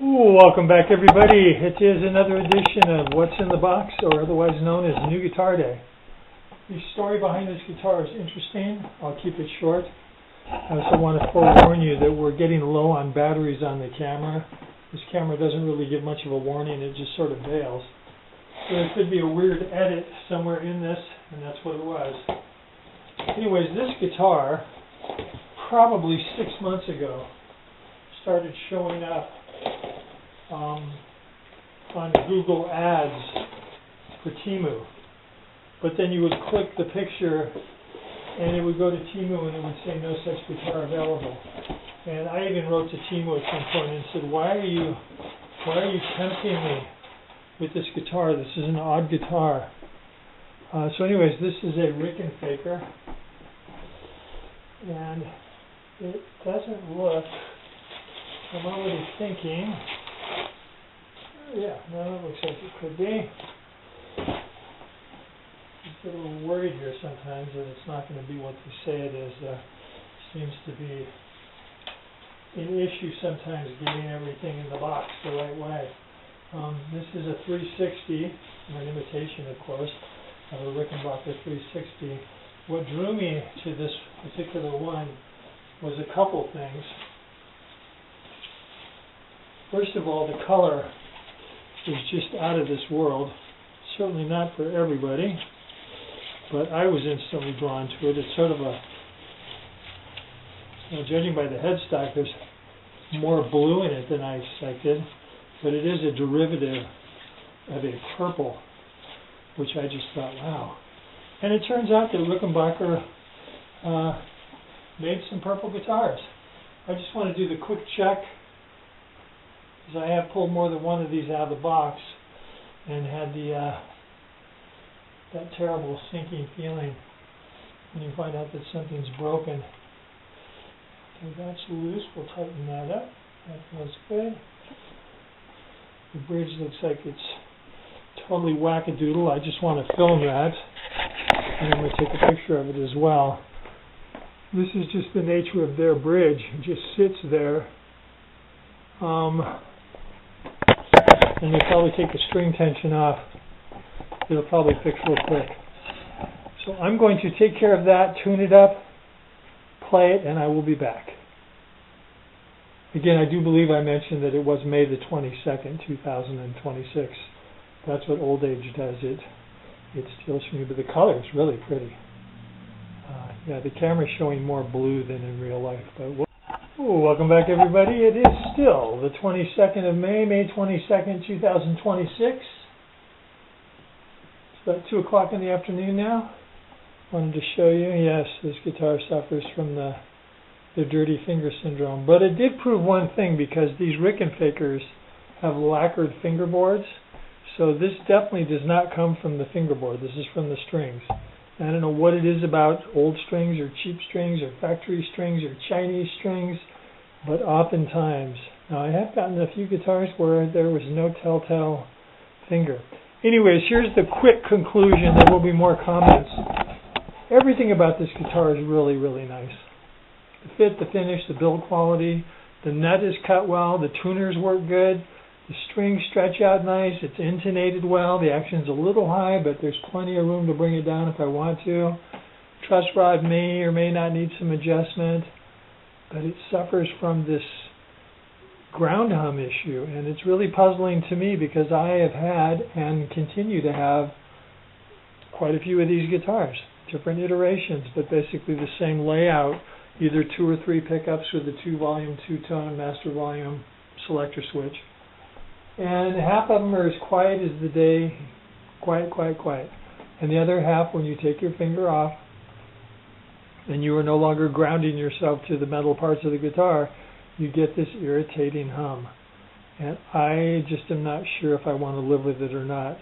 Ooh, welcome back everybody. It is another edition of What's in the Box, or otherwise known as New Guitar Day. The story behind this guitar is interesting. I'll keep it short. I also want to forewarn you that we're getting low on batteries on the camera. This camera doesn't really give much of a warning, it just sort of bails. So there could be a weird edit somewhere in this, and that's what it was. Anyways, this guitar, probably 6 months ago, started showing up on Google Ads for Temu. But then you would click the picture and it would go to Temu and it would say no such guitar available. And I even wrote to Temu at some point and said, why are you tempting me with this guitar? This is an odd guitar. So anyways, this is a Rickenfaker, and it doesn't look, I'm already thinking, yeah, no, it looks like it could be. I'm a little worried here sometimes that it's not going to be what they say it is. Seems to be an issue sometimes getting everything in the box the right way. This is a 360, an imitation, of course, of a Rickenfaker 360. What drew me to this particular one was a couple things. First of all, the color is just out of this world. Certainly not for everybody, but I was instantly drawn to it. It's sort of a, judging by the headstock, there's more blue in it than I expected, but it is a derivative of a purple, which I just thought, wow. And it turns out that Rickenfaker made some purple guitars. I just want to do the quick check, because I have pulled more than one of these out of the box and had that terrible sinking feeling when you find out that something's broken. Okay, that's loose. We'll tighten that up. That feels good. The bridge looks like it's totally wackadoodle. I just want to film that, and I'm going to take a picture of it as well. This is just the nature of their bridge. It just sits there. And they'll probably take the string tension off. It'll probably fix real quick. So I'm going to take care of that, tune it up, play it, and I will be back. Again, I do believe I mentioned that it was May the 22nd, 2026. That's what old age does. It steals from you, but the color is really pretty. Yeah, the camera's showing more blue than in real life, but welcome back everybody. It is still the 22nd of May, May 22nd, 2026. It's about 2 o'clock in the afternoon now. Wanted to show you, yes, this guitar suffers from the dirty finger syndrome. But it did prove one thing, because these Rickenfakers have lacquered fingerboards. So this definitely does not come from the fingerboard. This is from the strings. I don't know what it is about old strings or cheap strings or factory strings or Chinese strings, but oftentimes, now I have gotten a few guitars where there was no telltale finger. Anyways, here's the quick conclusion. There will be more comments. Everything about this guitar is really, really nice. The fit, the finish, the build quality, the nut is cut well, the tuners work good, the strings stretch out nice, it's intonated well, the action's a little high, but there's plenty of room to bring it down if I want to. Truss rod may or may not need some adjustment, but it suffers from this ground hum issue, and it's really puzzling to me, because I have had and continue to have quite a few of these guitars, different iterations, but basically the same layout, either 2 or 3 pickups with a 2-volume, 2-tone master volume selector switch. And half of them are as quiet as the day, quiet, quiet, quiet. And the other half, when you take your finger off and you are no longer grounding yourself to the metal parts of the guitar, you get this irritating hum. And I just am not sure if I want to live with it or not.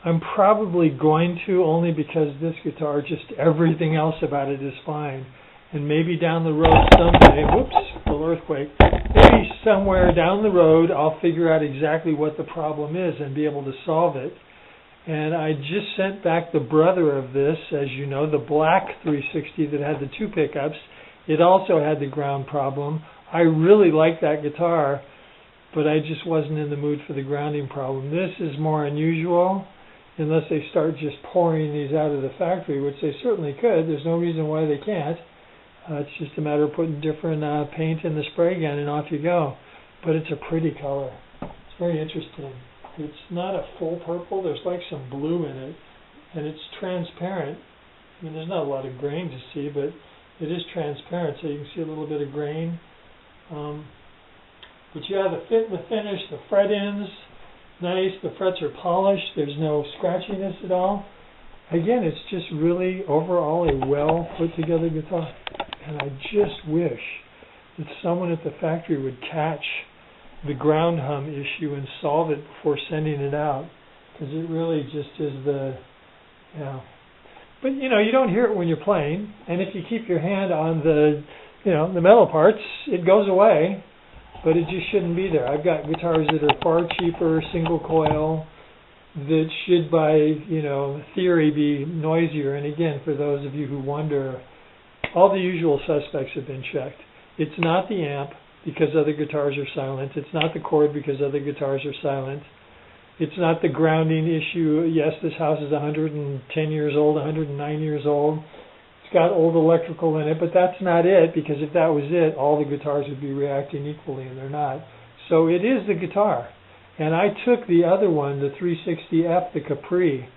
I'm probably going to, only because this guitar, just everything else about it is fine. And maybe down the road someday, whoops, little earthquake, maybe somewhere down the road I'll figure out exactly what the problem is and be able to solve it. And I just sent back the brother of this, as you know, the black 360 that had the 2 pickups. It also had the ground problem. I really like that guitar, but I just wasn't in the mood for the grounding problem. This is more unusual, unless they start just pouring these out of the factory, which they certainly could. There's no reason why they can't. It's just a matter of putting different paint in the spray gun and off you go. But it's a pretty color. It's very interesting. It's not a full purple. There's like some blue in it, and it's transparent. I mean, there's not a lot of grain to see, but it is transparent, so you can see a little bit of grain. But yeah, the fit and the finish, the fret ends, nice. The frets are polished. There's no scratchiness at all. Again, it's just really overall a well put together guitar. And I just wish that someone at the factory would catch the ground hum issue and solve it before sending it out, because it really just is the, But you don't hear it when you're playing, and if you keep your hand on the, the metal parts, it goes away. But it just shouldn't be there. I've got guitars that are far cheaper, single coil, that should by, theory be noisier. And again, for those of you who wonder, all the usual suspects have been checked. It's not the amp because other guitars are silent. It's not the cord because other guitars are silent. It's not the grounding issue. Yes, this house is 110 years old, 109 years old. It's got old electrical in it, but that's not it, because if that was it, all the guitars would be reacting equally, and they're not. So it is the guitar. And I took the other one, the 360F, the Capri,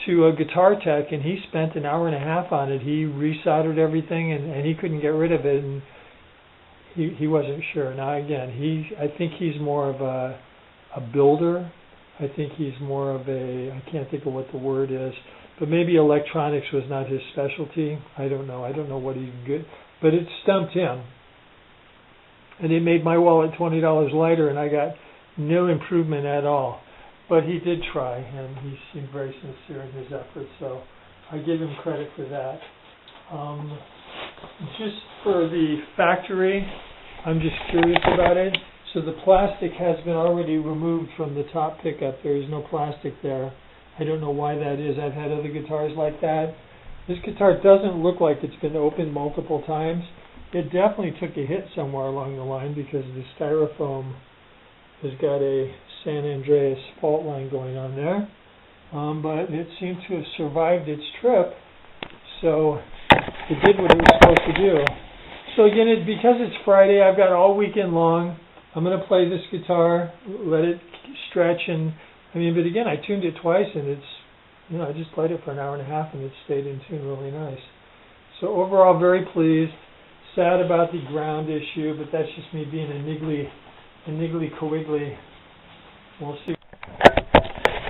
to a guitar tech, and he spent an hour and a half on it. He resoldered everything, and he couldn't get rid of it, and he wasn't sure. Now again, I think he's more of a builder. I think he's more of I can't think of what the word is, but maybe electronics was not his specialty. I don't know. I don't know what he's good, but it stumped him. And it made my wallet $20 lighter, and I got no improvement at all. But he did try, and he seemed very sincere in his efforts, so I give him credit for that. Just for the factory, I'm just curious about it. So the plastic has been already removed from the top pickup. There is no plastic there. I don't know why that is. I've had other guitars like that. This guitar doesn't look like it's been opened multiple times. It definitely took a hit somewhere along the line, because the styrofoam has got a San Andreas fault line going on there. But it seemed to have survived its trip, so it did what it was supposed to do. So again, because it's Friday, I've got all weekend long. I'm going to play this guitar, let it stretch, but again, I tuned it twice, and it's, I just played it for an hour and a half, and it stayed in tune really nice. So overall, very pleased. Sad about the ground issue, but that's just me being a niggly cowiggly. We'll see.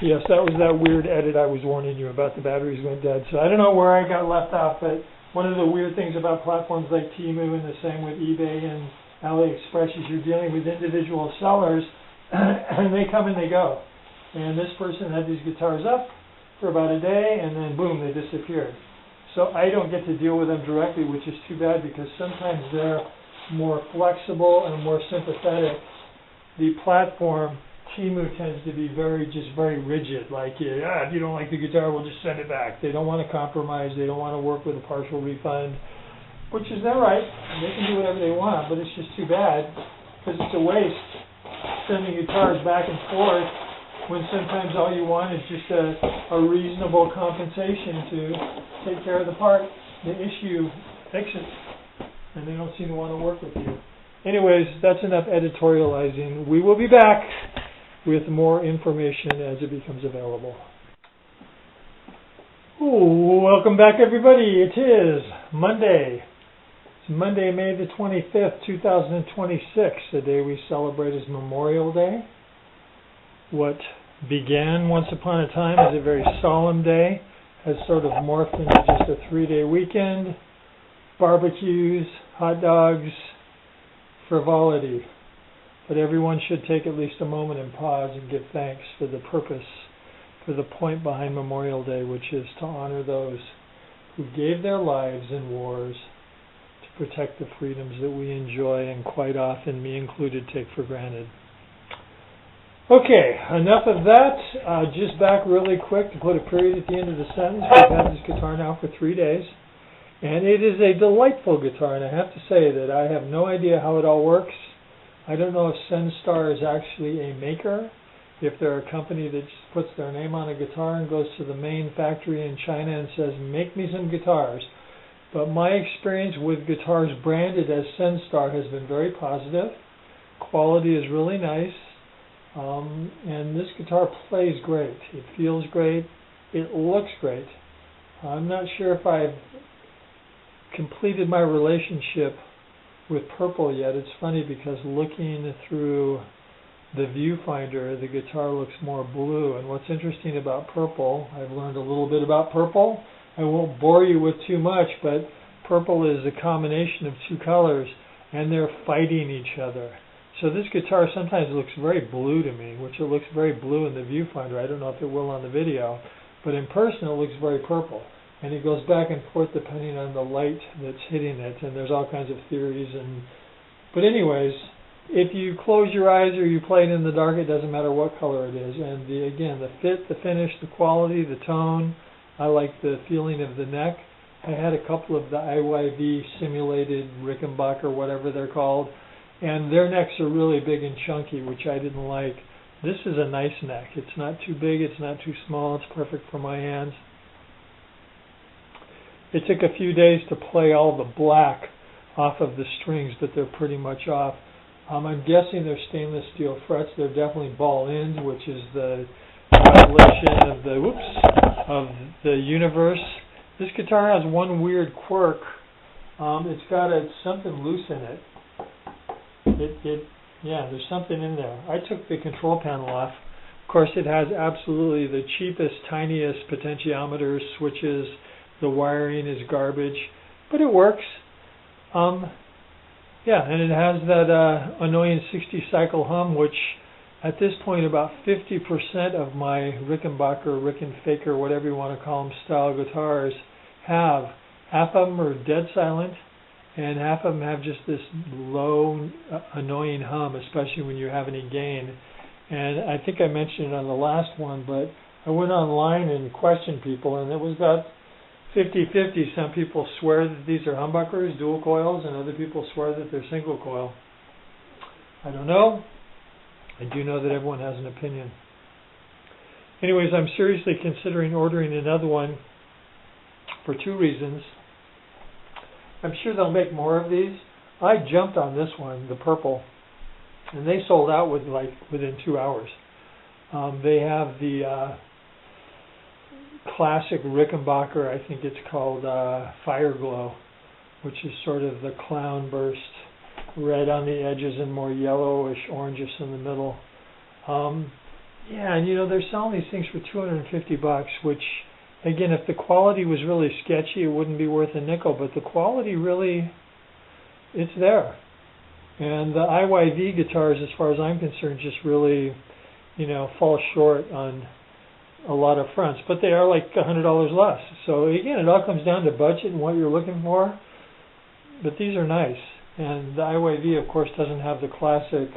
Yes, that was that weird edit I was warning you about. The batteries went dead. So I don't know where I got left off, but one of the weird things about platforms like Temu, and the same with eBay and AliExpress, is you're dealing with individual sellers, and they come and they go. And this person had these guitars up for about a day, and then boom, they disappeared. So I don't get to deal with them directly, which is too bad, because sometimes they're more flexible and more sympathetic. The platform, Temu, tends to be very rigid. Like, if you don't like the guitar, we'll just send it back. They don't want to compromise. They don't want to work with a partial refund, which is their right. They can do whatever they want, but it's just too bad, because it's a waste sending guitars back and forth when sometimes all you want is just a reasonable compensation to take care of the part, the issue, fix it, and they don't seem to want to work with you. Anyways, that's enough editorializing. We will be back with more information as it becomes available. Ooh, welcome back, everybody. It is Monday. It's Monday, May the 25th, 2026, the day we celebrate as Memorial Day. What began once upon a time as a very solemn day has sort of morphed into just a 3-day weekend, barbecues, hot dogs, frivolity. But everyone should take at least a moment and pause and give thanks for the purpose, for the point behind Memorial Day, which is to honor those who gave their lives in wars to protect the freedoms that we enjoy and quite often, me included, take for granted. Okay, enough of that. Just back really quick to put a period at the end of the sentence. We've had this guitar now for 3 days, and it is a delightful guitar, and I have to say that I have no idea how it all works. I don't know if Censtar is actually a maker, if they're a company that just puts their name on a guitar and goes to the main factory in China and says, make me some guitars. But my experience with guitars branded as Censtar has been very positive. Quality is really nice. And this guitar plays great. It feels great. It looks great. I'm not sure if I've completed my relationship with purple yet. It's funny because looking through the viewfinder, the guitar looks more blue. And what's interesting about purple, I've learned a little bit about purple. I won't bore you with too much, but purple is a combination of two colors, and they're fighting each other. So this guitar sometimes looks very blue to me, which it looks very blue in the viewfinder. I don't know if it will on the video, but in person it looks very purple. And it goes back and forth depending on the light that's hitting it, and there's all kinds of theories. But anyways, if you close your eyes or you play it in the dark, it doesn't matter what color it is. And again, the fit, the finish, the quality, the tone, I like the feeling of the neck. I had a couple of the IYV simulated Rickenfaker, whatever they're called, and their necks are really big and chunky, which I didn't like. This is a nice neck. It's not too big, it's not too small, it's perfect for my hands. It took a few days to play all the black off of the strings, but they're pretty much off. I'm guessing they're stainless steel frets. They're definitely ball ends, which is the violation of the universe. This guitar has one weird quirk. It's got something loose in it. Yeah, there's something in there. I took the control panel off. Of course, it has absolutely the cheapest, tiniest potentiometers, switches. The wiring is garbage, but it works. Yeah, and it has that annoying 60-cycle hum, which at this point about 50% of my Rickenfaker, whatever you want to call them, style guitars have. Half of them are dead silent, and half of them have just this low, annoying hum, especially when you have any gain. And I think I mentioned it on the last one, but I went online and questioned people, and it was about 50-50. Some people swear that these are humbuckers, dual coils, and other people swear that they're single coil. I don't know. I do know that everyone has an opinion. Anyways, I'm seriously considering ordering another one for two reasons. I'm sure they'll make more of these. I jumped on this one, the purple, and they sold out within 2 hours. They have the classic Rickenfaker, I think it's called Fireglow, which is sort of the clown burst, red on the edges and more yellowish, orangish in the middle. Yeah, and they're selling these things for $250, which, again, if the quality was really sketchy, it wouldn't be worth a nickel, but the quality really, it's there. And the IYV guitars, as far as I'm concerned, just really, fall short on a lot of fronts, but they are like $100 less. So again, it all comes down to budget and what you're looking for, but these are nice. And the IYV, of course, doesn't have the classic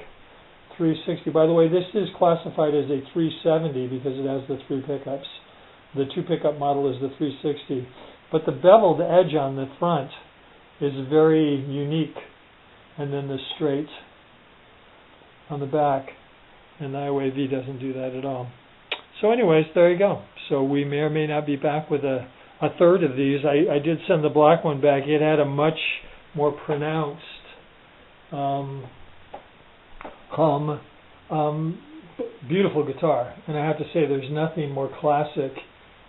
360. By the way, this is classified as a 370 because it has the 3 pickups. The 2 pickup model is the 360. But the beveled edge on the front is very unique. And then the straight on the back. And the IYV doesn't do that at all. So anyways, there you go. So we may or may not be back with a third of these. I did send the black one back. It had a much more pronounced beautiful guitar. And I have to say, there's nothing more classic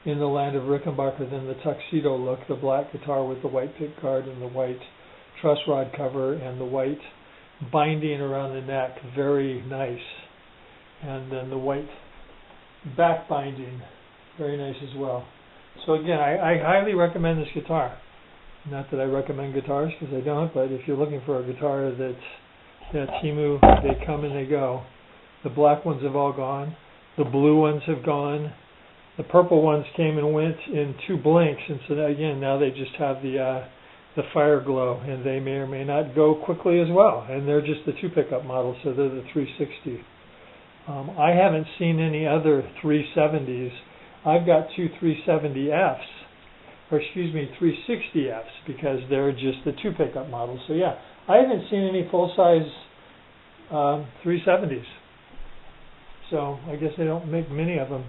in the land of Rickenfaker than the tuxedo look, the black guitar with the white pick guard and the white truss rod cover and the white binding around the neck. Very nice. And then the white back binding, very nice as well. So again, I highly recommend this guitar. Not that I recommend guitars, because I don't, but if you're looking for a guitar that's Temu, they come and they go. The black ones have all gone. The blue ones have gone. The purple ones came and went in 2 blinks, and so again, now they just have the Fireglow, and they may or may not go quickly as well. And they're just the 2 pickup models, so they're the 360. I haven't seen any other 370s. I've got 2 370Fs, or excuse me, 360Fs, because they're just the 2 pickup models. So yeah, I haven't seen any full-size 370s. So I guess they don't make many of them.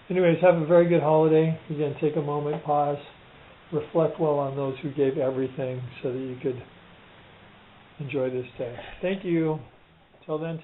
Anyways, have a very good holiday. Again, take a moment, pause, reflect well on those who gave everything so that you could enjoy this day. Thank you. Till then.